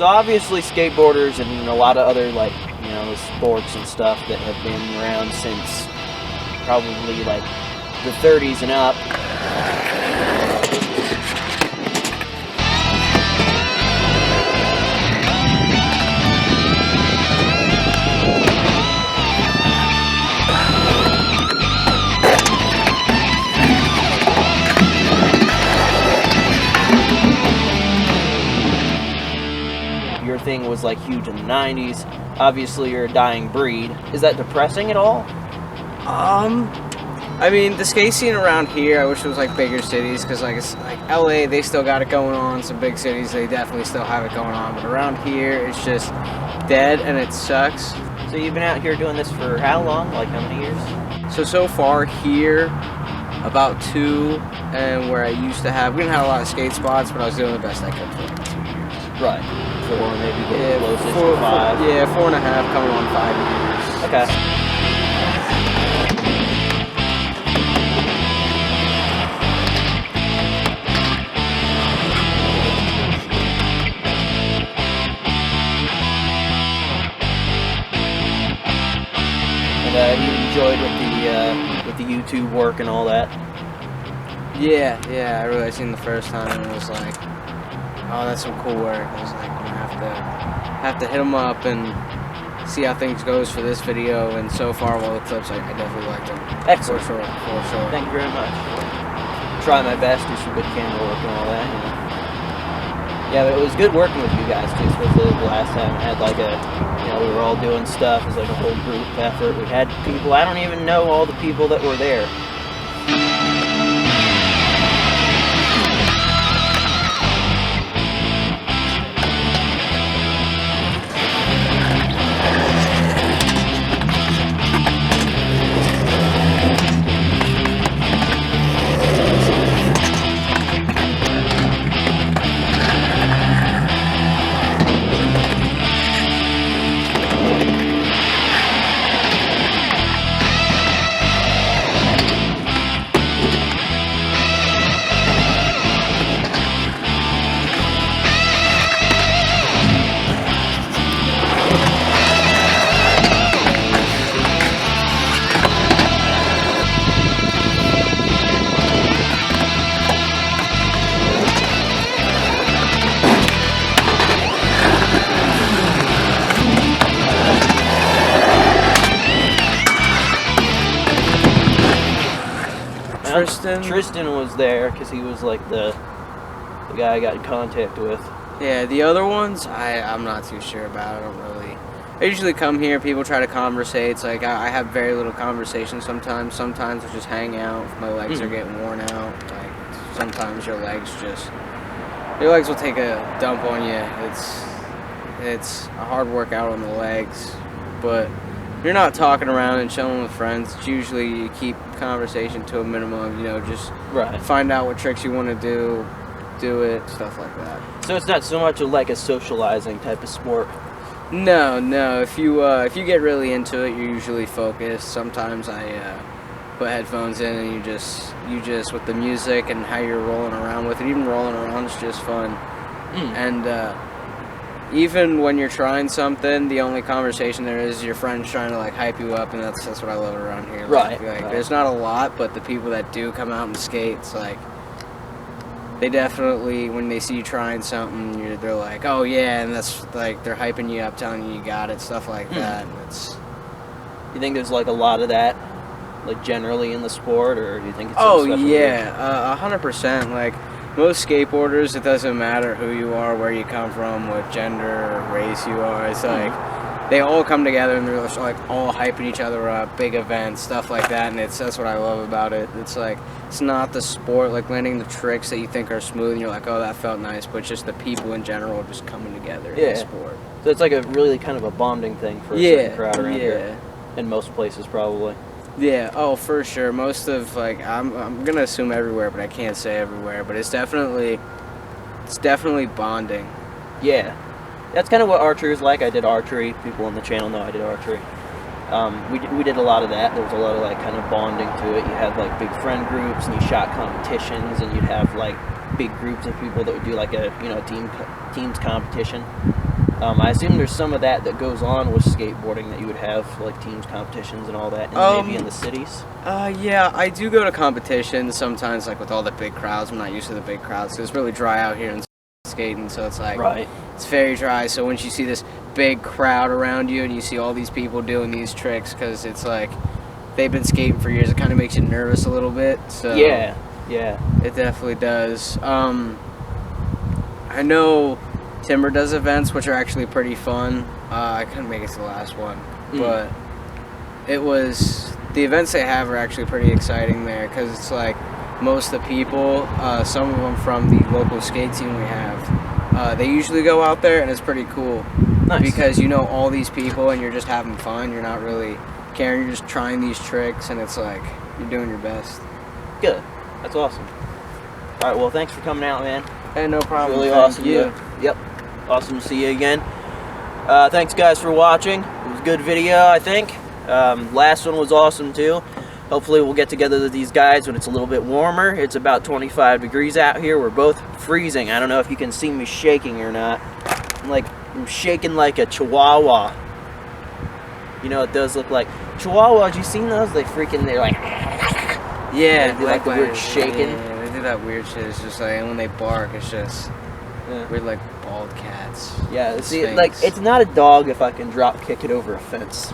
So obviously skateboarders and a lot of other like, you know, sports and stuff that have been around since probably like the 30s and up. Your thing was like huge in the 90s. Obviously you're a dying breed. Is that depressing at all? I mean, the skate scene around here, I wish it was like bigger cities, because like it's like LA, they still got it going on. Some big cities, they definitely still have it going on. But around here, it's just dead, and it sucks. So you've been out here doing this for how long? Like how many years? So far here, about 2, and where I used to have, we didn't have a lot of skate spots, but I was doing the best I could for like 2 years. Right. 4, maybe getting closest to 4, 5. Yeah, 4.5, coming on 5 years. Okay. And you enjoyed with the YouTube work and all that? Yeah, I really seen the first time and it was like, oh, that's some cool work. I was like, I'm gonna have to hit them up and see how things goes for this video. And so far, all the clips, I definitely liked them. Excellent. For sure. Thank you very much. Try my best, do some good camera work and all that. You know. Yeah, but it was good working with you guys too. Especially the last time I had like we were all doing stuff. It was like a whole group effort. We had people. I don't even know all the people that were there. Tristan was there because he was like the guy I got in contact with. Yeah, the other ones, I'm not too sure about. I usually come here, people try to conversate. It's like I have very little conversation sometimes. Sometimes I just hang out if my legs are getting worn out. Like sometimes your legs will take a dump on you. It's a hard workout on the legs, but you're not talking around and chilling with friends. It's usually you keep conversation to a minimum, just find out what tricks you want to do it, stuff like that. So it's not so much like a socializing type of sport. No. If you get really into it, you're usually focused. Sometimes I put headphones in and you just with the music and how you're rolling around with it. Even rolling around is just fun. And even when you're trying something, the only conversation there is your friends trying to like hype you up, and that's what I love around here. Like, there's not a lot, but the people that do come out and skate, it's like they definitely, when they see you trying something, they're like, oh yeah, and that's like they're hyping you up, telling you got it, stuff like that. And you think there's like a lot of that, like generally in the sport, or do you think it's? Oh yeah, 100%. Like. Most skateboarders, it doesn't matter who you are, where you come from, what gender or race you are. It's like they all come together and they're like all hyping each other up, big events, stuff like that. And that's what I love about it. It's like it's not the sport, like landing the tricks that you think are smooth and you're like, oh, that felt nice, but just the people in general just coming together in the sport. So it's like a really kind of a bonding thing for a certain crowd around here. In most places, probably. Yeah, oh, for sure. Most of, like, I'm gonna assume everywhere, but I can't say everywhere, but it's definitely bonding. Yeah. That's kind of what archery is like. I did archery. People on the channel know I did archery. We did a lot of that. There was a lot of, like, kind of bonding to it. You had, like, big friend groups, and you shot competitions, and you'd have, like, big groups of people that would do, like, a, team's competition. I assume there's some of that goes on with skateboarding, that you would have like teams competitions and all that, and maybe in the cities. Yeah, I do go to competitions sometimes, like with all the big crowds. I'm not used to the big crowds, so it's really dry out here in skating, so it's like it's very dry. So once you see this big crowd around you and you see all these people doing these tricks, because it's like they've been skating for years, it kind of makes you nervous a little bit. So yeah, it definitely does. I know Timber does events which are actually pretty fun. I couldn't make it to the last one, but the events they have are actually pretty exciting there, because it's like most of the people, some of them from the local skate team we have, they usually go out there, and it's pretty cool. Nice. Because you know all these people and you're just having fun. You're not really caring. You're just trying these tricks, and it's like you're doing your best. Good. That's awesome. All right. Well, thanks for coming out, man. Hey, no problem. Really Thank awesome. you. Yep. Awesome to see you again. Thanks, guys, for watching. It was a good video, I think. Last one was awesome too. Hopefully we'll get together with these guys when it's a little bit warmer. It's about 25 degrees out here. We're both freezing. I don't know if you can see me shaking or not. I'm shaking like a chihuahua. You know, it does look like chihuahuas. You seen those? They're like, yeah, they like the weird shaking. Yeah, they do that weird shit. It's just like, and when they bark, it's just weird, like bald cats. Yeah, see, Sphinx. like, it's not a dog if I can drop kick it over a fence.